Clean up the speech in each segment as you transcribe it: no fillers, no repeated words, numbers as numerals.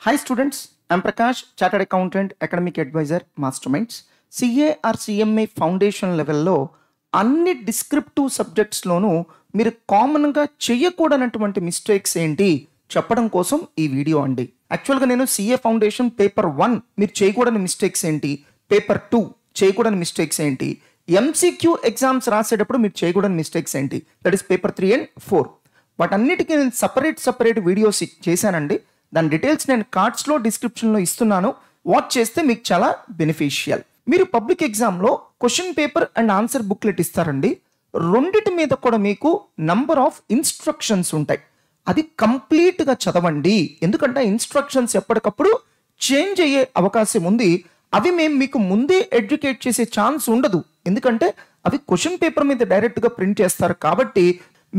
Hi students, I'm Prakash, Chartered Accountant, Academic Advisor, Masterminds. CA or CMA foundation లెవెల్లో అన్ని descriptive సబ్జెక్ట్స్లోనూ మీరు కామన్గా చేయకూడనటువంటి mistakes ఏంటి చెప్పడం కోసం ఈ వీడియో అండి. యాక్చువల్గా నేను CA ఫౌండేషన్ పేపర్ 1 మీరు చేయకూడని మిస్టేక్స్ ఏంటి, పేపర్ 2 చేయకూడని మిస్టేక్స్ ఏంటి, MCQ ఎగ్జామ్స్ రాసేటప్పుడు మీరు చేయకూడని మిస్టేక్స్ ఏంటి, దట్ ఈస్ పేపర్ 3 and 4. వాటన్నిటికీ నేను సపరేట్ వీడియోస్ చేశానండి. దాని డీటెయిల్స్ నేను కార్డ్స్లో డిస్క్రిప్షన్లో ఇస్తున్నాను. వాచ్ చేస్తే మీకు చాలా బెనిఫిషియల్. మీరు పబ్లిక్ ఎగ్జామ్లో question paper and answer booklet ఇస్తారండి. రెండిటి మీద కూడా మీకు నంబర్ ఆఫ్ ఇన్స్ట్రక్షన్స్ ఉంటాయి. అది కంప్లీట్గా చదవండి, ఎందుకంటే ఇన్స్ట్రక్షన్స్ ఎప్పటికప్పుడు చేంజ్ అయ్యే అవకాశం ఉంది. అవి మేము మీకు ముందే ఎడ్యుకేట్ చేసే ఛాన్స్ ఉండదు, ఎందుకంటే అవి క్వశ్చన్ పేపర్ మీద డైరెక్ట్గా ప్రింట్ చేస్తారు కాబట్టి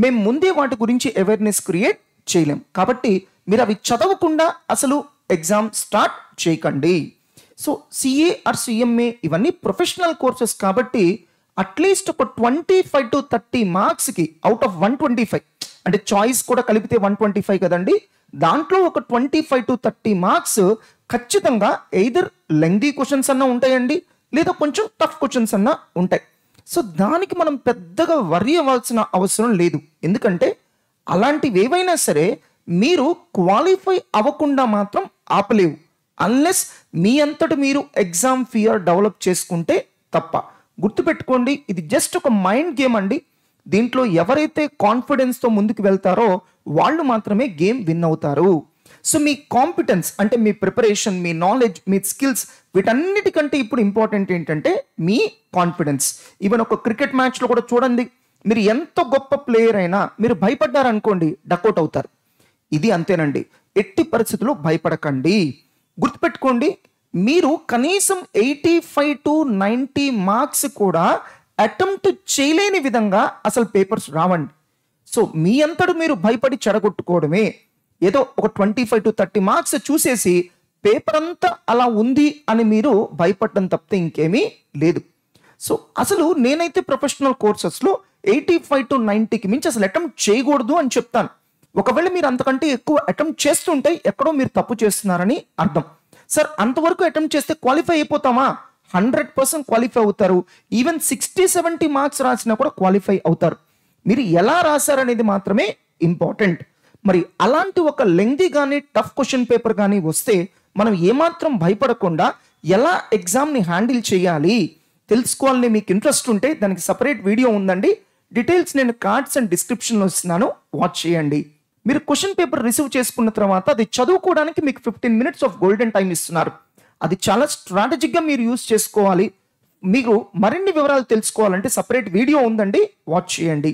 మేము ముందే వాటి గురించి అవేర్నెస్ క్రియేట్ చేయలేం. కాబట్టి మీరు అవి చదవకుండా అసలు ఎగ్జామ్ స్టార్ట్ చేయకండి. సో CA ఆర్ CMA ఇవన్నీ ప్రొఫెషనల్ కోర్సెస్ కాబట్టి అట్లీస్ట్ ఒక 25 to 30 మార్క్స్కి అవుట్ ఆఫ్ 125, అంటే చాయిస్ కూడా కలిపితే 125 కదండి, దాంట్లో ఒక 25 to 30 మార్క్స్ ఖచ్చితంగా ఎయిదర్ లెంగ్దీ క్వశ్చన్స్ అన్నా ఉంటాయండి, లేదా కొంచెం టఫ్ క్వశ్చన్స్ అన్నా ఉంటాయి. సో దానికి మనం పెద్దగా వరి అవ్వాల్సిన అవసరం లేదు, ఎందుకంటే అలాంటివి ఏవైనా సరే మీరు క్వాలిఫై అవ్వకుండా మాత్రం ఆపలేవు, అన్లెస్ మీ అంతటి మీరు ఎగ్జామ్ ఫియర్ డెవలప్ చేసుకుంటే తప్ప. గుర్తుపెట్టుకోండి, ఇది జస్ట్ ఒక మైండ్ గేమ్ అండి. దీంట్లో ఎవరైతే కాన్ఫిడెన్స్తో ముందుకు వెళ్తారో వాళ్ళు మాత్రమే గేమ్ విన్ అవుతారు. సో మీ కాంపిటెన్స్ అంటే మీ ప్రిపరేషన్, మీ నాలెడ్జ్, మీ స్కిల్స్, వీటన్నిటికంటే ఇప్పుడు ఇంపార్టెంట్ ఏంటంటే మీ కాన్ఫిడెన్స్. ఈవెన్ ఒక క్రికెట్ మ్యాచ్లో కూడా చూడండి, మీరు ఎంత గొప్ప ప్లేయర్ అయినా మీరు భయపడ్డారనుకోండి డకౌట్ అవుతారు. ఇది అంతేనండి, ఎట్టి పరిస్థితుల్లో భయపడకండి. గుర్తుపెట్టుకోండి, మీరు కనీసం 85 to 90 మార్క్స్ కూడా అటెంప్ట్ చేయలేని విధంగా అసలు పేపర్స్ రావండి. సో మీ అంతటి మీరు భయపడి చెడగొట్టుకోవడమే. ఏదో ఒక 25 to 30 మార్క్స్ చూసేసి పేపర్ అంతా అలా ఉంది అని మీరు భయపడడం తప్పితే ఇంకేమీ లేదు. సో అసలు నేనైతే ప్రొఫెషనల్ కోర్సెస్లో 85 to 90కి మించి అసలు అటెంప్ట్ చేయకూడదు అని చెప్తాను. ఒకవేళ మీరు అంతకంటే ఎక్కువ అటెంప్ట్ చేస్తుంటే ఎక్కడో మీరు తప్పు చేస్తున్నారని అర్థం. సార్ అంతవరకు అటెంప్ట్ చేస్తే క్వాలిఫై అయిపోతామా? 100% క్వాలిఫై అవుతారు. ఈవెన్ 60-70 మార్క్స్ రాసినా కూడా క్వాలిఫై అవుతారు. మీరు ఎలా రాశారనేది మాత్రమే ఇంపార్టెంట్. మరి అలాంటి ఒక లెంగ్దీ కానీ టఫ్ క్వశ్చన్ పేపర్ కానీ వస్తే మనం ఏమాత్రం భయపడకుండా ఎలా ఎగ్జామ్ని హ్యాండిల్ చేయాలి తెలుసుకోవాలని మీకు ఇంట్రెస్ట్ ఉంటే దానికి సపరేట్ వీడియో ఉందండి. డీటెయిల్స్ నేను కార్డ్స్ అండ్ డిస్క్రిప్షన్లో ఇస్తున్నాను, వాచ్ చేయండి. మీరు క్వశ్చన్ పేపర్ రిసీవ్ చేసుకున్న తర్వాత అది చదువుకోవడానికి మీకు 15 minutes ఆఫ్ గోల్డెన్ టైం ఇస్తున్నారు. అది చాలా స్ట్రాటజిక్గా మీరు యూజ్ చేసుకోవాలి. మీకు మరిన్ని వివరాలు తెలుసుకోవాలంటే సపరేట్ వీడియో ఉందండి, వాచ్ చేయండి.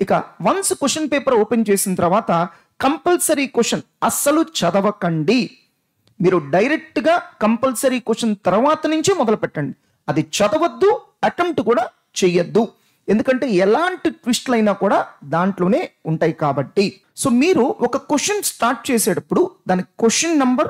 ఇక వన్స్ క్వశ్చన్ పేపర్ ఓపెన్ చేసిన తర్వాత కంపల్సరీ క్వశ్చన్ అస్సలు చదవకండి. మీరు డైరెక్ట్గా కంపల్సరీ క్వశ్చన్ తర్వాత నుంచి మొదలు పెట్టండి. అది చదవద్దు, అటెంప్ట్ కూడా చెయ్యొద్దు, ఎందుకంటే ఎలాంటి ట్విస్ట్లు అయినా కూడా దాంట్లోనే ఉంటాయి కాబట్టి. సో మీరు ఒక క్వశ్చన్ స్టార్ట్ చేసేటప్పుడు దాని question number,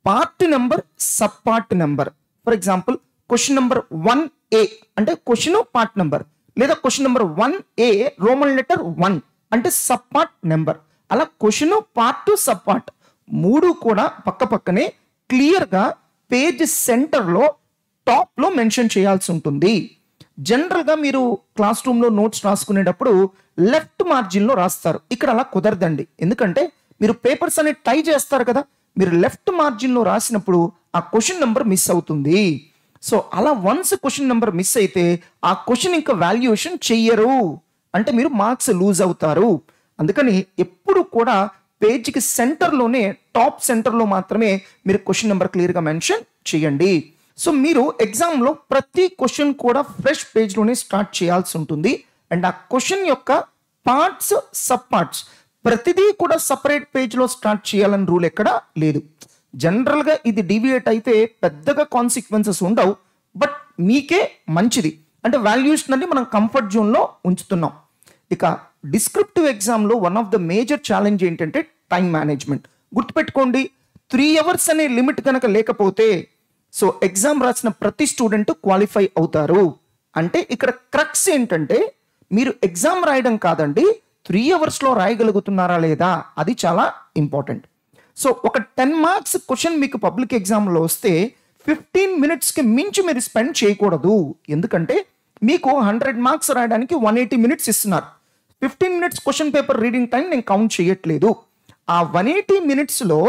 part number, sub part number. For example question number 1A అంటే క్వశ్చన్ పార్ట్ నెంబర్, లేదా question number 1A Roman letter 1 అంటే సబ్ పార్ట్ నెంబర్. అలా క్వశ్చన్, పార్ట్, సబ్ పార్ట్ మూడు కూడా పక్క పక్కనే క్లియర్గా పేజ్ సెంటర్లో టాప్లో మెన్షన్ చేయాల్సి ఉంటుంది. జనరల్గా మీరు క్లాస్ రూమ్లో నోట్స్ రాసుకునేటప్పుడు లెఫ్ట్ మార్జిన్లో రాస్తారు. ఇక్కడ అలా కుదరదండి, ఎందుకంటే మీరు పేపర్స్ అనే టై చేస్తారు కదా, మీరు లెఫ్ట్ మార్జిన్లో రాసినప్పుడు ఆ క్వశ్చన్ నెంబర్ మిస్ అవుతుంది. సో అలా వన్స్ క్వశ్చన్ నెంబర్ మిస్ అయితే ఆ క్వశ్చన్ ఇంకా వాల్యుయేషన్ చెయ్యరు, అంటే మీరు మార్క్స్ లూజ్ అవుతారు. అందుకని ఎప్పుడు కూడా పేజ్కి సెంటర్లోనే, టాప్ సెంటర్లో మాత్రమే మీరు క్వశ్చన్ నెంబర్ క్లియర్గా మెన్షన్ చేయండి. సో మీరు ఎగ్జామ్లో ప్రతి క్వశ్చన్ కూడా ఫ్రెష్ పేజ్లోనే స్టార్ట్ చేయాల్సి ఉంటుంది. అండ్ ఆ క్వశ్చన్ యొక్క పార్ట్స్, సబ్ పార్ట్స్ ప్రతిదీ కూడా సపరేట్ పేజ్లో స్టార్ట్ చేయాలని రూల్ ఎక్కడా లేదు. జనరల్గా ఇది డీవియేట్ అయితే పెద్దగా కాన్సిక్వెన్సెస్ ఉండవు, బట్ మీకే మంచిది, అంటే వాల్యూషన్ అన్ని మనం కంఫర్ట్ జోన్లో ఉంచుతున్నాం. ఇక డిస్క్రిప్టివ్ ఎగ్జామ్లో one of the major challenge ఏంటంటే టైం మేనేజ్మెంట్. గుర్తుపెట్టుకోండి, 3 hours అనే లిమిట్ కనుక లేకపోతే సో ఎగ్జామ్ రాసిన ప్రతి స్టూడెంట్ క్వాలిఫై అవుతారు. అంటే ఇక్కడ క్రక్స్ ఏంటంటే మీరు ఎగ్జామ్ రాయడం కాదండి, 3 hours రాయగలుగుతున్నారా లేదా, అది చాలా ఇంపార్టెంట్. సో ఒక 10 మార్క్స్ క్వశ్చన్ మీకు పబ్లిక్ ఎగ్జామ్లో వస్తే 15 మినిట్స్కి మించి మీరు స్పెండ్ చేయకూడదు. ఎందుకంటే మీకు 100 మార్క్స్ రాయడానికి 180 మినిట్స్ ఇస్తున్నారు. 15 minutes question paper reading time నేను కౌంట్ చేయట్లేదు. ఆ 180 మినిట్స్లో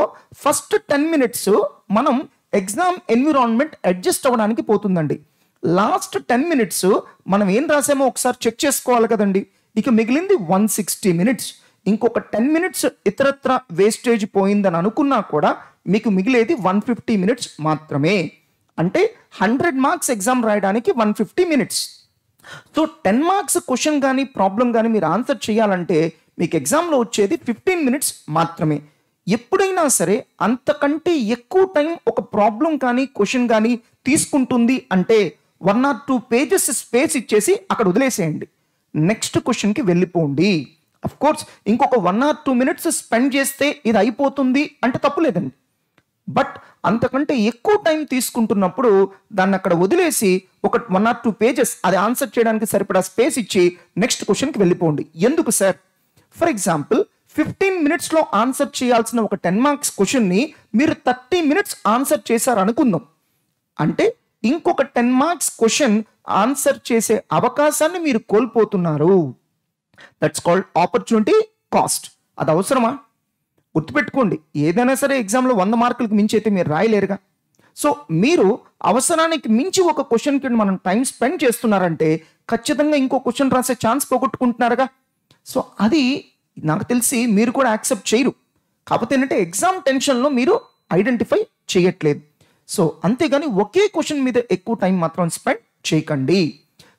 ఫస్ట్ 10 మినిట్స్ మనం ఎగ్జామ్ ఎన్విరాన్మెంట్ అడ్జస్ట్ అవ్వడానికి పోతుందండి. లాస్ట్ 10 మినిట్స్ మనం ఏం రాసామో ఒకసారి చెక్ చేసుకోవాలి కదండి. ఇక మిగిలింది 160 మినిట్స్. ఇంకొక 10 మినిట్స్ ఇతరత్ర వేస్టేజ్ పోయిందని అనుకున్నా కూడా మీకు మిగిలేది 150 మినిట్స్ మాత్రమే. అంటే 100 మార్క్స్ ఎగ్జామ్ రాయడానికి 150 మినిట్స్. సో 10 మార్క్స్ క్వశ్చన్ కానీ ప్రాబ్లం కానీ మీరు ఆన్సర్ చేయాలంటే మీకు ఎగ్జామ్లో వచ్చేది 15 మినిట్స్ మాత్రమే. ఎప్పుడైనా సరే అంతకంటే ఎక్కువ టైం ఒక ప్రాబ్లం కానీ క్వశ్చన్ కానీ తీసుకుంటుంది అంటే 1 or 2 పేజెస్ స్పేస్ ఇచ్చేసి అక్కడ వదిలేసేయండి, నెక్స్ట్ క్వశ్చన్కి వెళ్ళిపోండి. అఫ్ కోర్స్ ఇంకొక 1 or 2 మినిట్స్ స్పెండ్ చేస్తే ఇది అయిపోతుంది అంటే తప్పులేదండి. బట్ అంతకంటే ఎక్కువ టైం తీసుకుంటున్నప్పుడు దాన్ని అక్కడ వదిలేసి ఒక 1 or 2 పేజెస్ అది ఆన్సర్ చేయడానికి సరిపడా స్పేస్ ఇచ్చి నెక్స్ట్ క్వశ్చన్కి వెళ్ళిపోండి. ఎందుకు సార్? ఫర్ ఎగ్జాంపుల్ 15 మినిట్స్లో ఆన్సర్ చేయాల్సిన ఒక 10 మార్క్స్ క్వశ్చన్ని మీరు 30 మినిట్స్ ఆన్సర్ చేశారు అనుకుందాం. అంటే ఇంకొక 10 మార్క్స్ క్వశ్చన్ ఆన్సర్ చేసే అవకాశాన్ని మీరు కోల్పోతున్నారు. That's called opportunity cost. అది అవసరమా? గుర్తుపెట్టుకోండి, ఏదైనా సరే ఎగ్జామ్లో 100 మార్కులకు మించి అయితే మీరు రాయలేరుగా. సో మీరు అవసరానికి మించి ఒక క్వశ్చన్కి మనం టైం స్పెండ్ చేస్తున్నారంటే ఖచ్చితంగా ఇంకో క్వశ్చన్ రాసే ఛాన్స్ పోగొట్టుకుంటున్నారుగా. సో అది నాకు తెలిసి మీరు కూడా యాక్సెప్ట్ చేయరు. కాకపోతే ఏంటంటే ఎగ్జామ్ టెన్షన్లో మీరు ఐడెంటిఫై చేయట్లేదు. సో అంతేగాని ఒకే క్వశ్చన్ మీద ఎక్కువ టైం మాత్రం స్పెండ్ చేయకండి.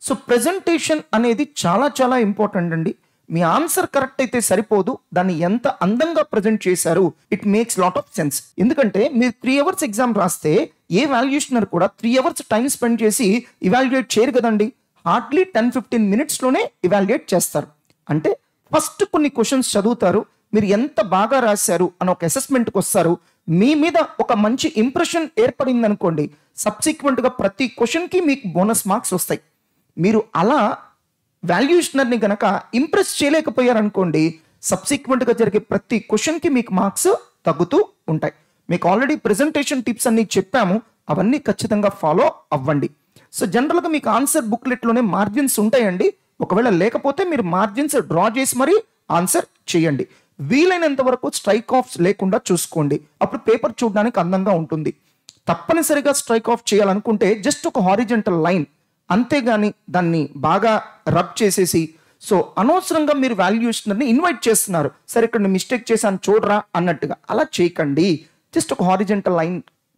సో ప్రెజెంటేషన్ అనేది చాలా చాలా ఇంపార్టెంట్ అండి. మీ ఆన్సర్ కరెక్ట్ అయితే సరిపోదు, దాన్ని ఎంత అందంగా ప్రజెంట్ చేశారు it makes lot of sense. ఎందుకంటే మీరు 3 అవర్స్ ఎగ్జామ్ రాస్తే ఏ వాల్యుయేషనర్ కూడా 3 అవర్స్ టైం స్పెండ్ చేసి ఇవాల్యుయేట్ చేయరు కదండి. హార్డ్లీ 10-15 మినిట్స్లోనే ఇవాల్యుయేట్ చేస్తారు. అంటే ఫస్ట్ కొన్ని క్వశ్చన్స్ చదువుతారు, మీరు ఎంత బాగా రాశారు అని ఒక అసెస్మెంట్కి వస్తారు. మీ మీద ఒక మంచి ఇంప్రెషన్ ఏర్పడింది అనుకోండి, సబ్సిక్వెంట్గా ప్రతి క్వశ్చన్కి మీకు బోనస్ మార్క్స్ వస్తాయి. మీరు అలా వాల్యుయేషనర్ని గనక ఇంప్రెస్ చేయలేకపోయారనుకోండి, సబ్సిక్వెంట్గా జరిగే ప్రతి క్వశ్చన్కి మీకు మార్క్స్ తగ్గుతూ ఉంటాయి. మీకు ఆల్రెడీ ప్రెజెంటేషన్ టిప్స్ అన్ని చెప్పాము, అవన్నీ ఖచ్చితంగా ఫాలో అవ్వండి. సో జనరల్గా మీకు ఆన్సర్ బుక్లెట్లోనే మార్జిన్స్ ఉంటాయండి. ఒకవేళ లేకపోతే మీరు మార్జిన్స్ డ్రా చేసి మరీ ఆన్సర్ చేయండి. వీలైనంత వరకు స్ట్రైక్ ఆఫ్స్ లేకుండా చూసుకోండి, అప్పుడు పేపర్ చూడడానికి అందంగా ఉంటుంది. తప్పనిసరిగా స్ట్రైక్ ఆఫ్ చేయాలనుకుంటే జస్ట్ ఒక హారిజెంటల్ లైన్, అంతేగాని దాన్ని బాగా రబ్ చేసేసి సో అనవసరంగా మీరు వాల్యుయేషనర్ని ఇన్వైట్ చేస్తున్నారు, సరే ఇక్కడ మిస్టేక్ చేశాను చూడరా అన్నట్టుగా అలా చేయకండి. జస్ట్ ఒక హారిజెంటల్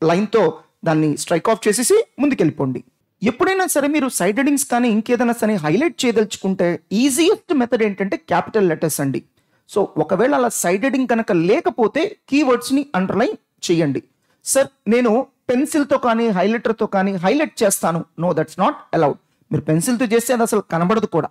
లైన్తో దాన్ని స్ట్రైక్ ఆఫ్ చేసేసి ముందుకెళ్ళిపోండి. ఎప్పుడైనా సరే మీరు సైడ్ హెడింగ్స్ కానీ ఇంకేదైనా సరే హైలైట్ చేయదలుచుకుంటే ఈజియెస్ట్ మెథడ్ ఏంటంటే క్యాపిటల్ లెటర్స్ అండి. సో ఒకవేళ అలా సైడ్ హెడింగ్ కనుక లేకపోతే కీవర్డ్స్ని అండర్లైన్ చేయండి. సార్ నేను పెన్సిల్తో కానీ హైలైటర్తో కానీ హైలైట్ చేస్తాను, నో దట్స్ నాట్ అలౌడ్. మీరు పెన్సిల్తో చేస్తే అది అసలు కనబడదు కూడా.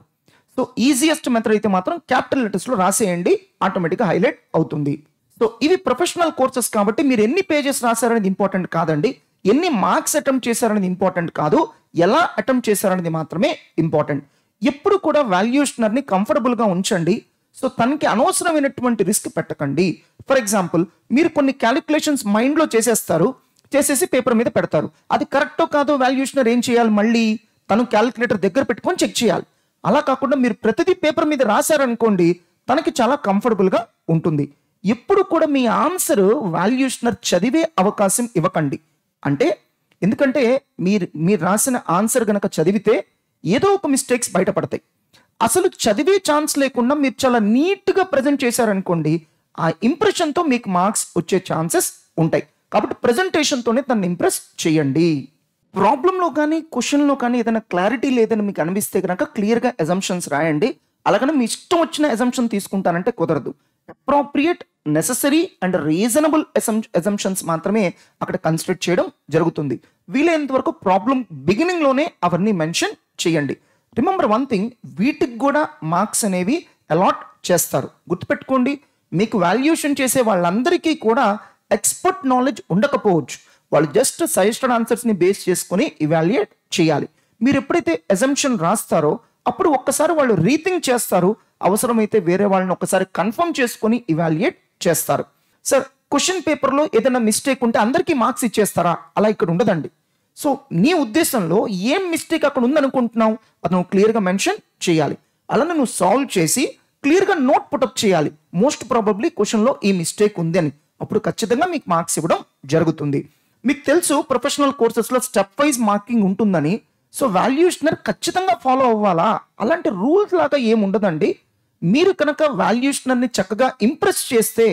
సో ఈజియెస్ట్ మెథడ్ అయితే మాత్రం క్యాపిటల్ లెటర్స్లో రాసేయండి, ఆటోమేటిక్గా హైలైట్ అవుతుంది. సో ఇవి ప్రొఫెషనల్ కోర్సెస్ కాబట్టి మీరు ఎన్ని పేజెస్ రాశారనేది ఇంపార్టెంట్ కాదండి, ఎన్ని మార్క్స్ అటెంప్ట్ చేశారనేది ఇంపార్టెంట్ కాదు, ఎలా అటెంప్ట్ చేశారనేది మాత్రమే ఇంపార్టెంట్. ఎప్పుడు కూడా వాల్యుయేషనర్ని కంఫర్టబుల్గా ఉంచండి. సో తనకి అనవసరమైనటువంటి రిస్క్ పెట్టకండి. ఫర్ ఎగ్జాంపుల్ మీరు కొన్ని క్యాలిక్యులేషన్స్ మైండ్లో చేసేసి పేపర్ మీద పెడతారు, అది కరెక్టో కాదో వాల్యుయేషనర్ ఏం చేయాలి, మళ్ళీ తను క్యాలిక్యులేటర్ దగ్గర పెట్టుకొని చెక్ చేయాలి. అలా కాకుండా మీరు ప్రతిదీ పేపర్ మీద రాశారనుకోండి, తనకి చాలా కంఫర్టబుల్గా ఉంటుంది. ఎప్పుడు కూడా మీ ఆన్సర్ వాల్యుయేషనర్ చదివే అవకాశం ఇవ్వకండి. అంటే ఎందుకంటే మీరు రాసిన ఆన్సర్ గనక చదివితే ఏదో ఒక మిస్టేక్స్ బయటపడతాయి. అసలు చదివే ఛాన్స్ లేకుండా మీరు చాలా నీట్గా ప్రజెంట్ చేశారనుకోండి, ఆ ఇంప్రెషన్తో మీకు మార్క్స్ వచ్చే ఛాన్సెస్ ఉంటాయి. కాబట్టి ప్రజెంటేషన్తోనే తను ఇంప్రెస్ చేయండి. ప్రాబ్లంలో కానీ క్వశ్చన్లో కానీ ఏదైనా క్లారిటీ లేదని మీకు అనిపిస్తే కనుక క్లియర్గా అజంప్షన్స్ రాయండి. అలాగనే మీ ఇష్టం వచ్చిన అజంప్షన్ తీసుకుంటానంటే కుదరదు. Appropriate, necessary and reasonable assumptions మాత్రమే అక్కడ కన్సిడర్ చేయడం జరుగుతుంది. వీలైనంత వరకు ప్రాబ్లం బిగినింగ్లోనే అవన్నీ మెన్షన్ చేయండి. రిమెంబర్ వన్ థింగ్, వీటికి కూడా మార్క్స్ అనేవి అలాట్ చేస్తారు. గుర్తుపెట్టుకోండి, మీకు వాల్యుయేషన్ చేసే వాళ్ళందరికీ కూడా ఎక్స్పర్ట్ నాలెడ్జ్ ఉండకపోవచ్చు. వాళ్ళు జస్ట్ సజెస్టెడ్ ఆన్సర్స్ని బేస్ చేసుకుని ఇవాల్యుయేట్ చేయాలి. మీరు ఎప్పుడైతే అజంప్షన్ రాస్తారో అప్పుడు ఒక్కసారి వాళ్ళు రీథింక్ చేస్తారు, అవసరమైతే వేరే వాళ్ళని ఒక్కసారి కన్ఫర్మ్ చేసుకొని ఇవాల్యుయేట్ చేస్తారు. సార్ క్వశ్చన్ పేపర్లో ఏదైనా మిస్టేక్ ఉంటే అందరికీ మార్క్స్ ఇచ్చేస్తారా? అలా ఇక్కడ ఉండదండి. సో నీ ఉద్దేశంలో ఏం మిస్టేక్ అక్కడ ఉందనుకుంటున్నావు అది నువ్వు క్లియర్గా మెన్షన్ చేయాలి. అలానే నువ్వు సాల్వ్ చేసి క్లియర్గా నోట్ పుటప్ చేయాలి. మోస్ట్ ప్రాబబ్లీ క్వశ్చన్లో ఈ మిస్టేక్ ఉంది అని. అప్పుడు ఖచ్చితంగా మీకు మార్క్స్ ఇవ్వడం జరుగుతుంది. మీకు తెలుసు ప్రొఫెషనల్ కోర్సెస్లో స్టెప్ వైజ్ మార్కింగ్ ఉంటుందని. సో వాల్యూషనర్ ఖచ్చితంగా ఫాలో అవ్వాలా? అలాంటి రూల్స్ లాగా ఏముండదండి. మీరు కనుక వాల్యూషనర్ని చక్కగా ఇంప్రెస్ చేస్తే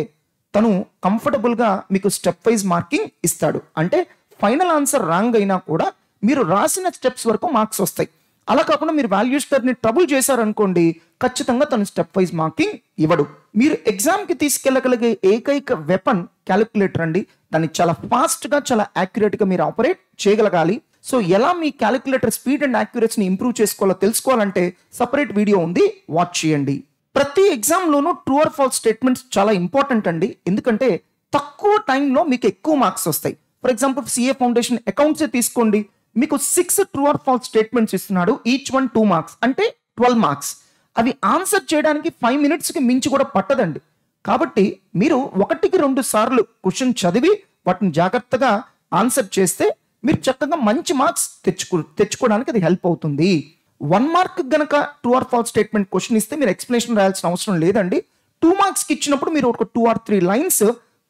తను కంఫర్టబుల్గా మీకు స్టెప్ వైజ్ మార్కింగ్ ఇస్తాడు. అంటే ఫైనల్ ఆన్సర్ రాంగ్ అయినా కూడా మీరు రాసిన స్టెప్స్ వరకు మార్క్స్ వస్తాయి. అలా కాకుండా మీరు వాల్యూషనర్ని ట్రబుల్ చేశారనుకోండి, ఖచ్చితంగా తను స్టెప్ వైజ్ మార్కింగ్ ఇవ్వడు. మీరు ఎగ్జామ్కి తీసుకెళ్ళగలిగే ఏకైక వెపన్ క్యాలిక్యులేటర్ అండి. దాన్ని చాలా ఫాస్ట్గా చాలా యాక్యురేట్గా మీరు ఆపరేట్ చేయగలగాలి. సో ఎలా మీ క్యాలిక్యులేటర్ స్పీడ్ అండ్ యాక్యురసీని ఇంప్రూవ్ చేసుకోవాలో తెలుసుకోవాలంటే సపరేట్ వీడియో ఉంది, వాచ్ చేయండి. ప్రతి ఎగ్జామ్లోనూ ట్రూ ఆర్ ఫాల్స్ స్టేట్మెంట్స్ చాలా ఇంపార్టెంట్ అండి. ఎందుకంటే తక్కువ టైంలో మీకు ఎక్కువ మార్క్స్ వస్తాయి. ఫర్ ఎగ్జాంపుల్ సిఏ ఫౌండేషన్ అకౌంట్సే తీసుకోండి. మీకు 6 ట్రూ ఆర్ ఫాల్స్ స్టేట్మెంట్స్ ఇస్తున్నాడు. ఈచ్ వన్ 2 మార్క్స్ అంటే 12 మార్క్స్. అవి ఆన్సర్ చేయడానికి 5 మినిట్స్కి మించి కూడా పట్టదండి. కాబట్టి మీరు 1-2 సార్లు క్వశ్చన్ చదివి వాటిని జాగ్రత్తగా ఆన్సర్ చేస్తే మీరు చక్కగా మంచి మార్క్స్ తెచ్చుకోవడానికి అది హెల్ప్ అవుతుంది. 1 మార్క్ గనక true or false statement question ఇస్తే మీరు ఎక్స్ప్లెనేషన్ రాయాల్సిన అవసరం లేదండి. 2 మార్క్స్కి ఇచ్చినప్పుడు మీరు ఒక 2 or 3 లైన్స్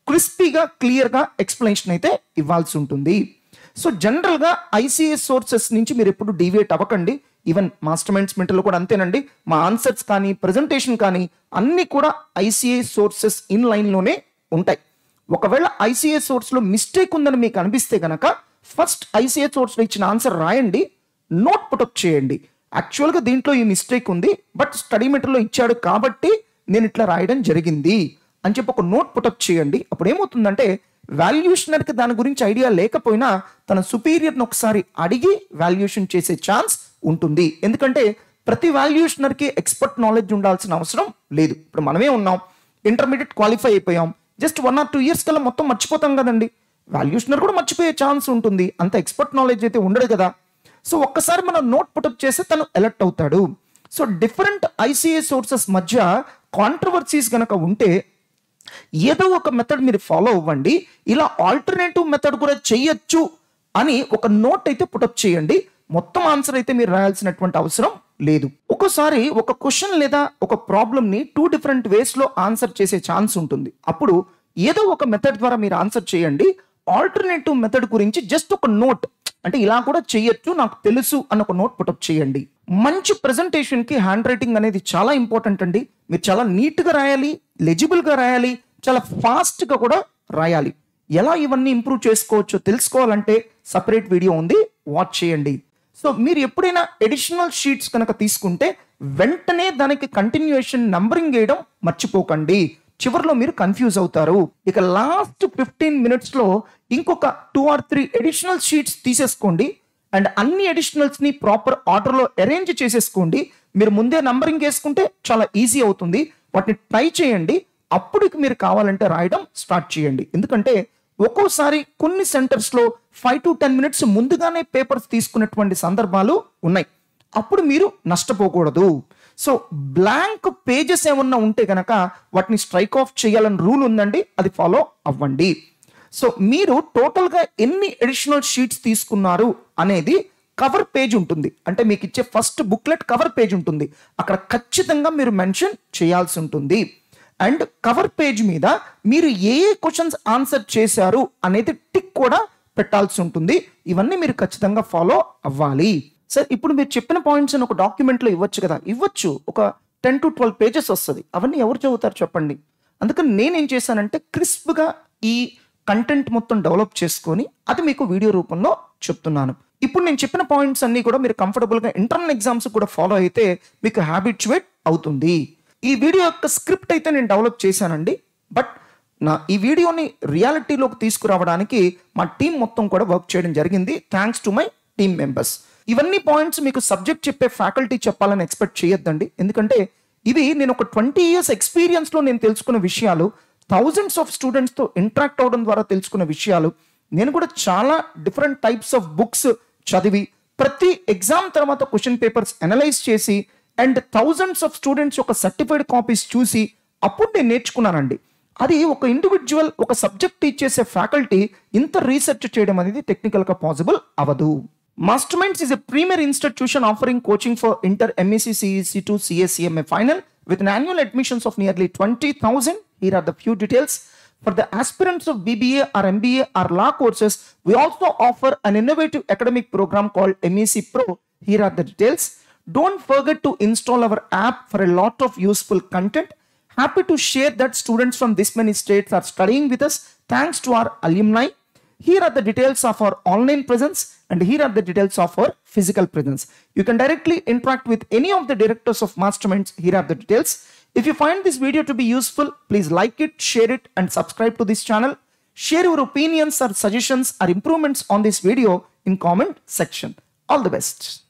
క్రిస్పీగా క్లియర్గా ఎక్స్ప్లెనేషన్ అయితే ఇవ్వాల్సి ఉంటుంది. సో జనరల్గా ఐసీఎస్ సోర్సెస్ నుంచి మీరు ఎప్పుడు డీవియేట్ అవ్వకండి. ఈవెన్ మాస్టర్ మైండ్స్ మెంటర్లో కూడా అంతేనండి. మా ఆన్సర్స్ కానీ ప్రజెంటేషన్ కానీ అన్నీ కూడా ఐసీఎస్ సోర్సెస్ ఇన్ లైన్లోనే ఉంటాయి. ఒకవేళ ఐసీఎస్ సోర్స్లో మిస్టేక్ ఉందని మీకు అనిపిస్తే కనుక ఫస్ట్ ఐసీఎస్ సోర్స్లో ఇచ్చిన ఆన్సర్ రాయండి, నోట్ పుటప్ చేయండి. యాక్చువల్గా దీంట్లో ఈ మిస్టేక్ ఉంది, బట్ స్టడీ మెటీరియల్లో ఇచ్చాడు కాబట్టి నేను ఇట్లా రాయడం జరిగింది అని చెప్పి ఒక నోట్ పుటప్ చేయండి. అప్పుడు ఏమవుతుందంటే వాల్యూషనర్కి దాని గురించి ఐడియా లేకపోయినా తన సుపీరియర్ని ఒకసారి అడిగి వాల్యుయేషన్ చేసే ఛాన్స్ ఉంటుంది. ఎందుకంటే ప్రతి వాల్యుయేషనర్కి ఎక్స్పర్ట్ నాలెడ్జ్ ఉండాల్సిన అవసరం లేదు. ఇప్పుడు మనమే ఉన్నాం, ఇంటర్మీడియట్ క్వాలిఫై అయిపోయాం, జస్ట్ 1 or 2 years కల్లా మొత్తం మర్చిపోతాం కదండి. వాల్యుయేషనర్ కూడా మర్చిపోయే ఛాన్స్ ఉంటుంది, అంత ఎక్స్పర్ట్ నాలెడ్జ్ అయితే ఉండదు కదా. సో ఒక్కసారి మనం నోట్ పుటప్ చేస్తే తను అలర్ట్ అవుతాడు. సో డిఫరెంట్ ఐసీఏ సోర్సెస్ మధ్య కాంట్రవర్సీస్ కనుక ఉంటే ఏదో ఒక మెథడ్ మీరు ఫాలో అవ్వండి. ఇలా ఆల్టర్నేటివ్ మెథడ్ కూడా చేయొచ్చు అని ఒక నోట్ అయితే పుటప్ చేయండి. మొత్తం ఆన్సర్ అయితే మీరు రాయాల్సినటువంటి అవసరం లేదు. ఒక్కోసారి ఒక క్వశ్చన్ లేదా ఒక ప్రాబ్లమ్ని 2 different వేస్లో ఆన్సర్ చేసే ఛాన్స్ ఉంటుంది. అప్పుడు ఏదో ఒక మెథడ్ ద్వారా మీరు ఆన్సర్ చేయండి. ఆల్టర్నేటివ్ మెథడ్ గురించి జస్ట్ ఒక నోట్, అంటే ఇలా కూడా చేయొచ్చు నాకు తెలుసు అన్న ఒక నోట్ పుటప్ చేయండి. మంచి ప్రెజెంటేషన్కి హ్యాండ్ రైటింగ్ అనేది చాలా ఇంపార్టెంట్ అండి. మీరు చాలా నీట్గా రాయాలి, లెజిబుల్గా రాయాలి, చాలా ఫాస్ట్గా కూడా రాయాలి. ఎలా ఇవన్నీ ఇంప్రూవ్ చేసుకోవచ్చో తెలుసుకోవాలంటే సపరేట్ వీడియో ఉంది, వాచ్ చేయండి. సో మీరు ఎప్పుడైనా ఎడిషనల్ షీట్స్ కనుక తీసుకుంటే వెంటనే దానికి కంటిన్యూయేషన్ నంబరింగ్ వేయడం మర్చిపోకండి. చివరిలో మీరు కన్ఫ్యూజ్ అవుతారు. ఇక లాస్ట్ 15 minutesలో ఇంకొక 2 or 3 అడిషనల్ షీట్స్ తీసేసుకోండి అండ్ అన్ని అడిషనల్స్ని ప్రాపర్ ఆర్డర్లో అరేంజ్ చేసేసుకోండి. మీరు ముందే నంబరింగ్ వేసుకుంటే చాలా ఈజీ అవుతుంది. వాటిని ట్రై చేయండి. అప్పుడు మీరు కావాలంటే రాయడం స్టార్ట్ చేయండి. ఎందుకంటే ఒక్కోసారి కొన్ని సెంటర్స్లో 5 to 10 minutes ముందుగానే పేపర్స్ తీసుకున్నటువంటి సందర్భాలు ఉన్నాయి. అప్పుడు మీరు నష్టపోకూడదు. సో బ్లాంక్ పేజెస్ ఏమన్నా ఉంటే కనుక వాటిని స్ట్రైక్ ఆఫ్ చేయాలని రూల్ ఉందండి, అది ఫాలో అవ్వండి. సో మీరు టోటల్గా ఎన్ని అడిషనల్ షీట్స్ తీసుకున్నారు అనేది కవర్ పేజ్ ఉంటుంది. అంటే మీకు ఇచ్చే ఫస్ట్ బుక్లెట్ కవర్ పేజ్ ఉంటుంది. అక్కడ ఖచ్చితంగా మీరు మెన్షన్ చేయాల్సి ఉంటుంది. అండ్ కవర్ పేజ్ మీద మీరు ఏ క్వశ్చన్స్ ఆన్సర్ చేశారు అనేది టిక్ కూడా పెట్టాల్సి ఉంటుంది. ఇవన్నీ మీరు ఖచ్చితంగా ఫాలో అవ్వాలి. సార్ ఇప్పుడు మీరు చెప్పిన పాయింట్స్ ఒక డాక్యుమెంట్లో ఇవ్వచ్చు కదా, ఇవ్వచ్చు. ఒక 10 to 12 pages వస్తుంది. అవన్నీ ఎవరు చదువుతారు చెప్పండి. అందుకని నేనేం చేశానంటే క్రిస్ప్గా ఈ కంటెంట్ మొత్తం డెవలప్ చేసుకొని అది మీకు వీడియో రూపంలో చెప్తున్నాను. ఇప్పుడు నేను చెప్పిన పాయింట్స్ అన్నీ కూడా మీరు కంఫర్టబుల్గా ఇంటర్నల్ ఎగ్జామ్స్ కూడా ఫాలో అయితే మీకు హ్యాబిచ్యువేట్ అవుతుంది. ఈ వీడియో యొక్క స్క్రిప్ట్ అయితే నేను డెవలప్ చేశానండి. బట్ ఈ వీడియోని రియాలిటీలోకి తీసుకురావడానికి మా టీం మొత్తం కూడా వర్క్ చేయడం జరిగింది. Thanks to my team members. ఇవన్నీ పాయింట్స్ మీకు సబ్జెక్ట్ చెప్పే ఫ్యాకల్టీ చెప్పాలని ఎక్స్పెక్ట్ చేయొద్దండి. ఎందుకంటే ఇవి నేను ఒక 20 years ఎక్స్పీరియన్స్లో నేను తెలుసుకున్న విషయాలు, థౌజండ్స్ ఆఫ్ స్టూడెంట్స్తో ఇంటరాక్ట్ అవడం ద్వారా తెలుసుకున్న విషయాలు. నేను కూడా చాలా డిఫరెంట్ టైప్స్ ఆఫ్ బుక్స్ చదివి ప్రతి ఎగ్జామ్ తర్వాత క్వశ్చన్ పేపర్స్ అనలైజ్ చేసి అండ్ థౌజండ్స్ ఆఫ్ స్టూడెంట్స్ యొక్క సర్టిఫైడ్ కాపీస్ చూసి అప్పుడు నేను నేర్చుకున్నానండి. అది ఒక ఇండివిజువల్ ఒక సబ్జెక్ట్ టీచ్ చేసే ఫ్యాకల్టీ ఇంత రీసెర్చ్ చేయడం అనేది టెక్నికల్గా పాసిబుల్ అవ్వదు. Masterminds is a premier institution offering coaching for inter MEC CEC to CACMA final with an annual admissions of nearly 20,000. Here are the few details. For the aspirants of BBA or MBA or law courses, we also offer an innovative academic program called MEC Pro. Here are the details. Don't forget to install our app for a lot of useful content. Happy to share that students from this many states are studying with us thanks to our alumni. Here are the details of our online presence and here are the details of our physical presence. You can directly interact with any of the directors of Masterminds. Here are the details. If you find this video to be useful, please like it, share it and subscribe to this channel. Share your opinions or suggestions or improvements on this video in comment section. All the best.